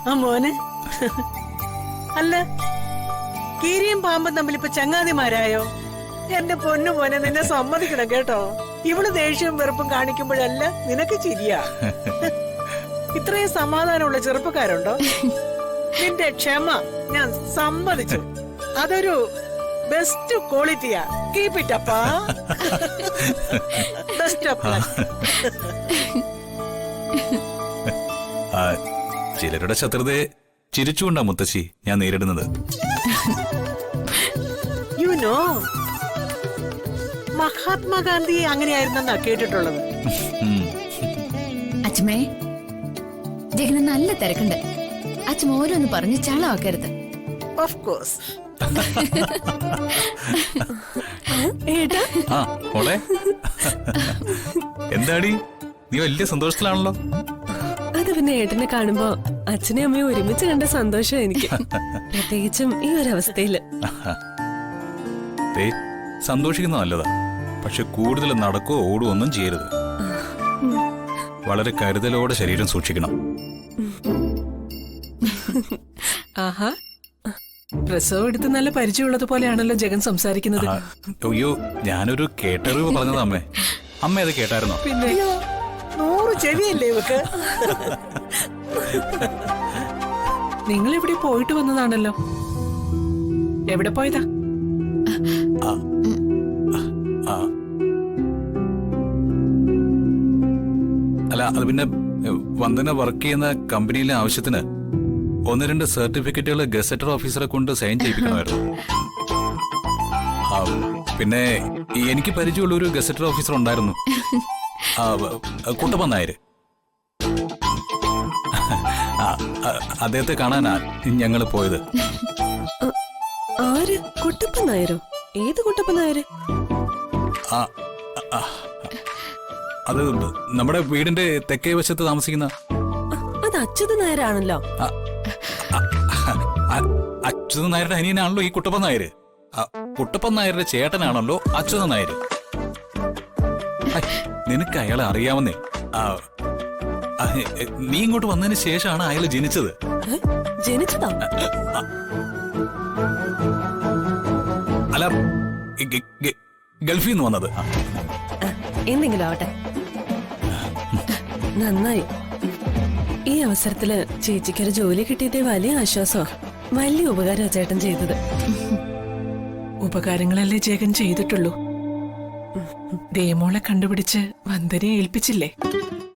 ആ മോനെ, അല്ല കീരിയും പാമ്പും തമ്മിൽ ഇപ്പൊ ചങ്ങാതിമാരായോ? എന്റെ പൊന്നു മോനെ, നിന്നെ സമ്മതിക്കണം കേട്ടോ. ഇവള് ദേഷ്യവും വെറുപ്പും കാണിക്കുമ്പോഴല്ല നിനക്ക് ചിരിയാ. ഇത്രയും സമാധാനമുള്ള ചെറുപ്പക്കാരുണ്ടോ? നിന്റെ ക്ഷമ ഞാൻ സമ്മതിച്ചു. അതൊരു ബെസ്റ്റ് ക്വാളിറ്റിയാ. കീപ് ഇറ്റ് അപ്പാ. ബെസ്റ്റ് അപ്പാ. ചിലരുടെ ശത്രുതയെ ചിരിച്ചുകൊണ്ടാ മുത്തശ്ശി ഞാൻ നേരിടുന്നത്. യു നോ, മഹാത്മാഗാന്ധി അങ്ങനെയായിരുന്നെന്നാ കേട്ടിട്ടുള്ളത്. അച്ഛമ്മേ, ജഗന് നല്ല തിരക്കുണ്ട്. അച്ഛൻ ഓരോന്ന് പറഞ്ഞ് ചളാക്കരുത്. Of course. എന്താടി, നീ വലിയ സന്തോഷത്തിലാണല്ലോ. അത് പിന്നെ ഏട്ടനെ കാണുമ്പോ അച്ഛനെയും അമ്മയും ഒരുമിച്ച് കണ്ട സന്തോഷം എനിക്ക്, പ്രത്യേകിച്ചും ഈ ഒരു അവസ്ഥയില്. സന്തോഷിക്കുന്ന നല്ലതാ, പക്ഷെ കൂടുതൽ നടക്കോ ഓടുകയോ ഒന്നും ചെയ്യരുത്. വളരെ കരുതലോടെ ശരീരം സൂക്ഷിക്കണം. ആഹാ, പ്രസവം എടുത്ത് നല്ല പരിചയമുള്ളത് പോലെയാണല്ലോ ജഗൻ സംസാരിക്കുന്നത്. അയ്യോ, ഞാനൊരു കേട്ടറിവ് പറഞ്ഞതാ അമ്മേ. അമ്മ അത് കേട്ടായിരുന്നോ? പിന്നെ 100 ചെവിയല്ലേ ഇവക്ക്? നിങ്ങൾ ഇവിടെ പോയിട്ട് വന്നതാണല്ലോ. എവിടെ പോയതാ? അല്ല, അത് പിന്നെ വന്ദന വർക്ക് ചെയ്യുന്ന കമ്പനിയിലെ ആവശ്യത്തിന് 1-2 സർട്ടിഫിക്കറ്റുകൾ ഗസറ്റർ ഓഫീസറെ കൊണ്ട് സൈൻ ചെയ്യിപ്പിക്കണമായിരുന്നു. പിന്നെ എനിക്ക് പരിചയമുള്ള ഒരു ഗസറ്റർ ഓഫീസർ ഉണ്ടായിരുന്നു, കുട്ടപ്പൻ നായര്. അദ്ദേഹത്തെ കാണാനാ ഞങ്ങള് പോയത്. ആര്? കുട്ടപ്പൻ നായരോ? ഏത് കുട്ടപ്പൻ നായര്? അത് നമ്മുടെ വീടിന്റെ തെക്കേ വശത്ത് താമസിക്കുന്ന. അത് അച്യുത നായരാണല്ലോ. അച്യുത നായരുടെ അനിയനാണല്ലോ ഈ കുട്ടപ്പൻ നായര്. കുട്ടപ്പൻ നായരുടെ ചേട്ടനാണല്ലോ അച്യുത നായര്. നിനക്ക് അയാളെ അറിയാവുന്നേ. നീ ഇങ്ങോട്ട് വന്നതിന് ശേഷമാണ് അയാൾ ജനിച്ചത്. ജനിച്ചതാ? അല്ല, ഗൾഫിൽ നിന്ന് വന്നത്. എന്തെങ്കിലും ആവട്ടെ, നന്നായി. ഈ അവസരത്തില് ചേച്ചിക്കൊരു ജോലി കിട്ടിയതേ വലിയ ആശ്വാസമാ. വലിയ ഉപകാരം ചേട്ടൻ ചെയ്തത്. ഉപകാരങ്ങളല്ലേ ജഗൻ ചെയ്തിട്ടുള്ളൂ. ദേമോളെ കണ്ടുപിടിച്ച് വന്ദനയെ ഏൽപ്പിച്ചില്ലേ?